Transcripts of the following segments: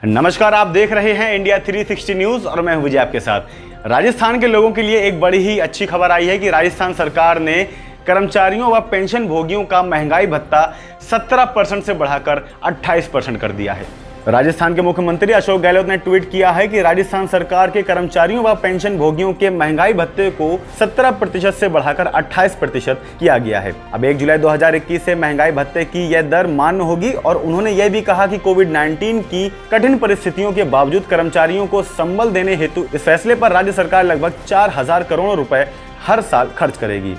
नमस्कार, आप देख रहे हैं इंडिया 360 न्यूज और मैं हूं विजय आपके साथ। राजस्थान के लोगों के लिए एक बड़ी ही अच्छी खबर आई है कि राजस्थान सरकार ने कर्मचारियों व पेंशन भोगियों का महंगाई भत्ता 17% से बढ़ाकर 28% कर दिया है। राजस्थान के मुख्यमंत्री अशोक गहलोत ने ट्वीट किया है कि राजस्थान सरकार के कर्मचारियों व पेंशन भोगियों के महंगाई भत्ते को 17% से बढ़ाकर 28% किया गया है। अब 1 जुलाई 2021 से महंगाई भत्ते की यह दर मान्य होगी और उन्होंने यह भी कहा कि कोविड-19 की कठिन परिस्थितियों के बावजूद कर्मचारियों को संबल देने हेतु इस फैसले पर राज्य सरकार लगभग 4,000 करोड़ रुपए हर साल खर्च करेगी।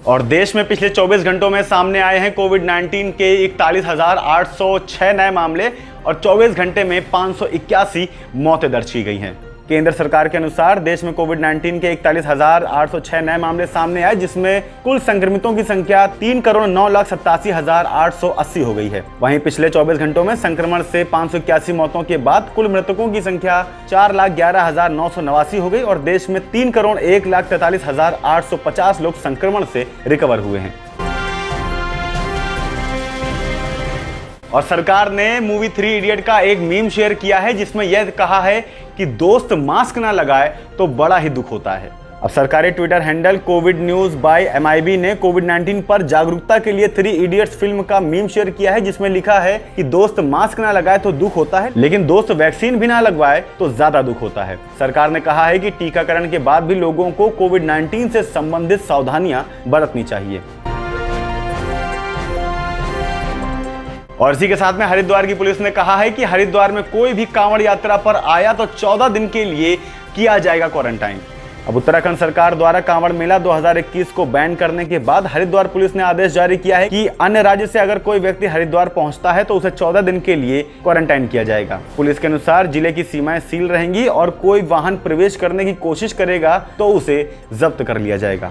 और देश में पिछले 24 घंटों में सामने आए हैं कोविड-19 के 41,806 नए मामले और 24 घंटे में 581 मौतें दर्ज की गई हैं। केंद्र सरकार के अनुसार देश में कोविड-19 के 41,806 नए मामले सामने आए, जिसमें कुल संक्रमितों की संख्या 3,09,87,880 हो गई है। वहीं पिछले 24 घंटों में संक्रमण से 581 मौतों के बाद कुल मृतकों की संख्या 4,11,989 हो गई और देश में 3,01,43,850 लोग संक्रमण से रिकवर हुए हैं। और सरकार ने मूवी 3 इडियट का एक मीम शेयर किया है, जिसमें यह कहा है कि दोस्त मास्क ना लगाए तो बड़ा ही दुख होता है। अब सरकारी Twitter handle Covid news by MIB ने कोविड-19 पर जागरूकता के लिए 3 इडियट्स फिल्म का मीम शेयर किया है, जिसमें लिखा है कि दोस्त मास्क ना लगाए तो दुख होता है, लेकिन दोस्त वैक्सीन भी ना लगवाए तो ज्यादा दुख होता है। सरकार ने कहा है कि टीकाकरण के बाद भी लोगों को कोविड-19 से संबंधित सावधानियां बरतनी चाहिए। और इसी के साथ में हरिद्वार की पुलिस ने कहा है कि हरिद्वार में कोई भी कांवड़ यात्रा पर आया तो 14 दिन के लिए किया जाएगा क्वारंटाइन। अब उत्तराखंड सरकार द्वारा कांवड़ मेला 2021 को बैन करने के बाद हरिद्वार पुलिस ने आदेश जारी किया है कि अन्य राज्य से अगर कोई व्यक्ति हरिद्वार पहुंचता है तो उसे 14 दिन के लिए क्वारंटाइन किया जाएगा। पुलिस के अनुसार जिले की सीमाएं सील रहेंगी और कोई वाहन प्रवेश करने की कोशिश करेगा तो उसे जब्त कर लिया जाएगा।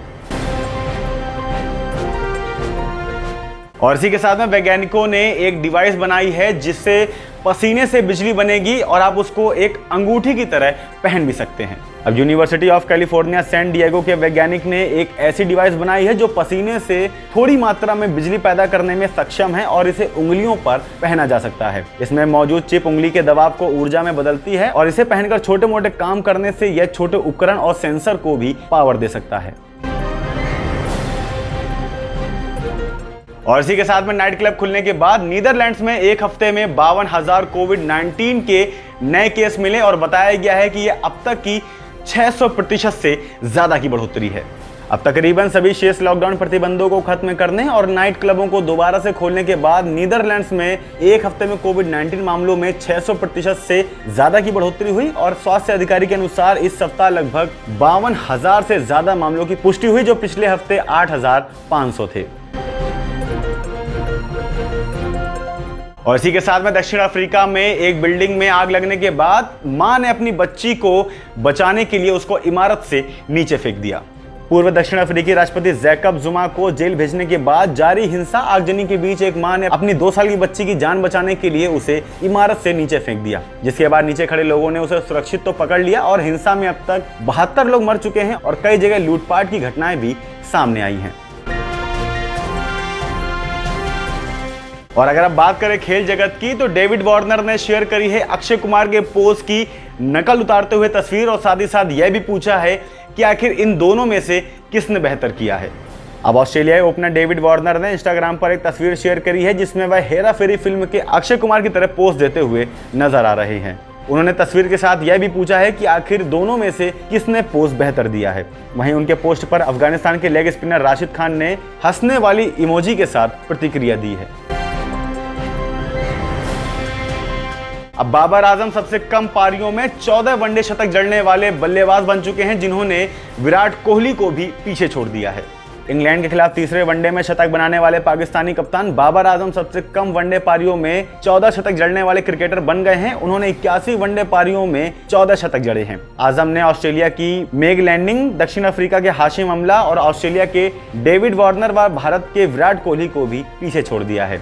और इसी के साथ में वैज्ञानिकों ने एक डिवाइस बनाई है जिससे पसीने से बिजली बनेगी और आप उसको एक अंगूठी की तरह पहन भी सकते हैं। अब University of California San Diego के वैज्ञानिक ने एक ऐसी डिवाइस बनाई है जो पसीने से थोड़ी मात्रा में बिजली पैदा करने में सक्षम है और इसे उंगलियों पर पहना जा सकता है। इसमें मौजूद चिप उंगली के दबाव को ऊर्जा में बदलती है और इसे पहनकर छोटे मोटे काम करने से यह छोटे उपकरण और सेंसर को भी पावर दे सकता है। और इसी के साथ में नाइट क्लब खुलने के बाद नीदरलैंड्स में एक हफ्ते में 52,000 कोविड-19 के नए केस मिले और बताया गया है कि यह अब तक की 600% से ज्यादा की बढ़ोतरी है। अब तकरीबन सभी शेष लॉकडाउन प्रतिबंधों को खत्म करने और नाइट क्लबों को दोबारा से खोलने के बाद नीदरलैंड्स में एक हफ्ते में कोविड-19 मामलों में 600% से ज्यादा की बढ़ोतरी हुई और स्वास्थ्य अधिकारी के अनुसार इस सप्ताह लगभग 52,000 से ज्यादा मामलों की पुष्टि हुई, जो पिछले हफ्ते 8,500 थे। और इसी के साथ में दक्षिण अफ्रीका में एक बिल्डिंग में आग लगने के बाद मां ने अपनी बच्ची को बचाने के लिए उसको इमारत से नीचे फेंक दिया। पूर्व दक्षिण अफ्रीकी राष्ट्रपति जैकब जुमा को जेल भेजने के बाद जारी हिंसा आगजनी के बीच एक मां ने अपनी 2 साल की बच्ची की जान बचाने के लिए उसे इमारत से नीचे फेंक दिया, जिसके बाद नीचे खड़े लोगों ने उसे सुरक्षित तो पकड़ लिया और हिंसा में अब तक 72 लोग मर चुके हैं और कई जगह लूटपाट की घटनाएं भी सामने आई हैं। और अगर आप बात करें खेल जगत की तो डेविड वार्नर ने शेयर करी है अक्षय कुमार के पोज की नकल उतारते हुए तस्वीर और साथ ही साथ यह भी पूछा है कि आखिर इन दोनों में से किसने बेहतर किया है। अब ऑस्ट्रेलियाई ओपनर डेविड वार्नर ने इंस्टाग्राम पर एक तस्वीर शेयर करी है जिसमें वह हेरा फेरी फिल्म के अक्षय कुमार की तरह पोज देते हुए नजर आ रहे हैं। उन्होंने तस्वीर के साथ यह भी पूछा है कि आखिर दोनों में से किसने पोस्ट बेहतर दिया है। वहीं उनके पोस्ट पर अफगानिस्तान के लेग स्पिनर राशिद खान ने हंसने वाली इमोजी के साथ प्रतिक्रिया दी है। अब बाबर आजम सबसे कम पारियों में 14 वनडे शतक जड़ने वाले बल्लेबाज बन चुके हैं, जिन्होंने विराट कोहली को भी पीछे छोड़ दिया है। इंग्लैंड के खिलाफ तीसरे वनडे में शतक बनाने वाले पाकिस्तानी कप्तान बाबर आजम सबसे कम वनडे पारियों में 14 शतक जड़ने वाले क्रिकेटर बन गए हैं। उन्होंने 81 वनडे पारियों में 14 शतक जड़े हैं। आजम ने ऑस्ट्रेलिया की मेग लैंडिंग, दक्षिण अफ्रीका के हाशिम अमला और ऑस्ट्रेलिया के डेविड वार्नर व भारत के विराट कोहली को भी पीछे छोड़ दिया है।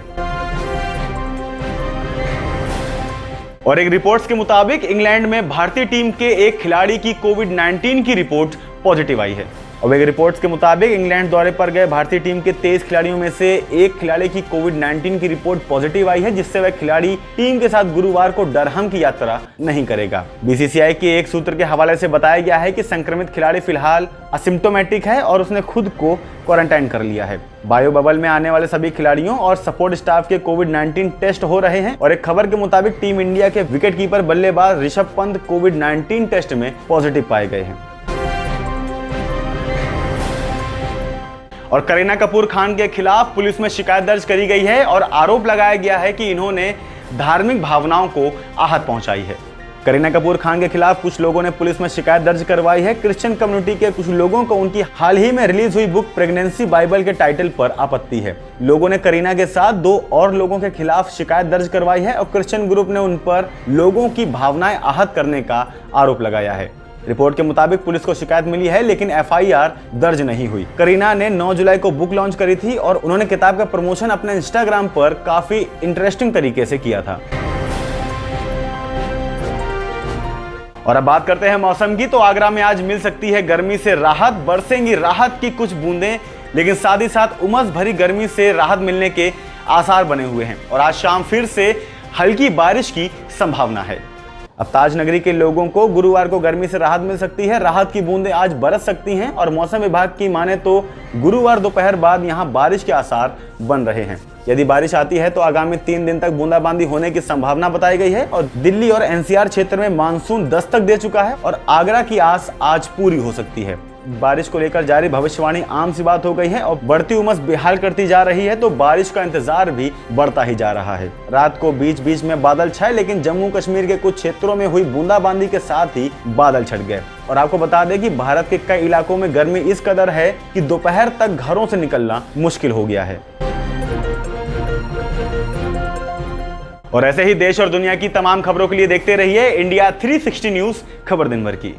और एक रिपोर्ट्स के मुताबिक इंग्लैंड में भारतीय टीम के एक खिलाड़ी की कोविड-19 की रिपोर्ट पॉजिटिव आई है। अब एक रिपोर्ट्स के मुताबिक इंग्लैंड दौरे पर गए भारतीय टीम के 23 खिलाड़ियों में से एक खिलाड़ी की कोविड-19 की रिपोर्ट पॉजिटिव आई है, जिससे वह खिलाड़ी टीम के साथ गुरुवार को डरहम की यात्रा नहीं करेगा। बीसीसीआई के एक सूत्र के हवाले से बताया गया है कि संक्रमित खिलाड़ी फिलहाल असिम्प्टोमेटिक है और उसने खुद को क्वारंटाइन कर लिया है। बायो बबल में आने वाले सभी खिलाड़ियों और सपोर्ट स्टाफ के कोविड-19 टेस्ट हो रहे हैं और एक खबर के मुताबिक टीम इंडिया के विकेटकीपर बल्लेबाज ऋषभ पंत कोविड-19 टेस्ट में पॉजिटिव पाए गए हैं। और करीना कपूर खान के खिलाफ पुलिस में शिकायत दर्ज करी गई है और आरोप लगाया गया है कि इन्होंने धार्मिक भावनाओं को आहत पहुंचाई है। करीना कपूर खान के खिलाफ कुछ लोगों ने पुलिस में शिकायत दर्ज करवाई है। क्रिश्चियन कम्युनिटी के कुछ लोगों को उनकी हाल ही में रिलीज हुई बुक प्रेगनेंसी बाइबल के टाइटल पर आपत्ति है। लोगों ने करीना के साथ 2 और लोगों के खिलाफ शिकायत दर्ज करवाई है और क्रिश्चियन ग्रुप ने उन पर लोगों की भावनाएं आहत करने का आरोप लगाया है। रिपोर्ट के मुताबिक पुलिस को शिकायत मिली है लेकिन एफआईआर दर्ज नहीं हुई। करीना ने 9 जुलाई को बुक लॉन्च करी थी और उन्होंने किताब का प्रमोशन अपने इंस्टाग्राम पर काफी इंटरेस्टिंग तरीके से किया था। और अब बात करते हैं मौसम की, तो आगरा में आज मिल सकती है गर्मी से राहत, बरसेंगी राहत की कुछ बूंदें, लेकिन साथ ही साथ उमस भरी गर्मी से राहत मिलने के आसार बने हुए हैं और आज शाम फिर से हल्की बारिश की संभावना है। अब ताज नगरी के लोगों को गुरुवार को गर्मी से राहत मिल सकती है। राहत की बूंदें आज बरस सकती हैं और मौसम विभाग की माने तो गुरुवार दोपहर बाद यहां बारिश के आसार बन रहे हैं। यदि बारिश आती है तो आगामी 3 दिन तक बूंदाबांदी होने की संभावना बताई गई है और दिल्ली और एनसीआर क्षेत्र में मानसून दस्तक दे चुका है और आगरा की आस आज पूरी हो सकती है। बारिश को लेकर जारी भविष्यवाणी आम सी बात हो गई है और बढ़ती उमस बेहाल करती जा रही है, तो बारिश का इंतजार भी बढ़ता ही जा रहा है। रात को बीच बीच में बादल छाए, लेकिन जम्मू कश्मीर के कुछ क्षेत्रों में हुई बूंदाबांदी के साथ ही बादल छट गए। और आपको बता दें कि भारत के कई इलाकों में गर्मी इस कदर है कि दोपहर तक घरों से निकलना मुश्किल हो गया है। और ऐसे ही देश और दुनिया की तमाम खबरों के लिए देखते रहिए इंडिया 360 न्यूज, खबर दिन भर की।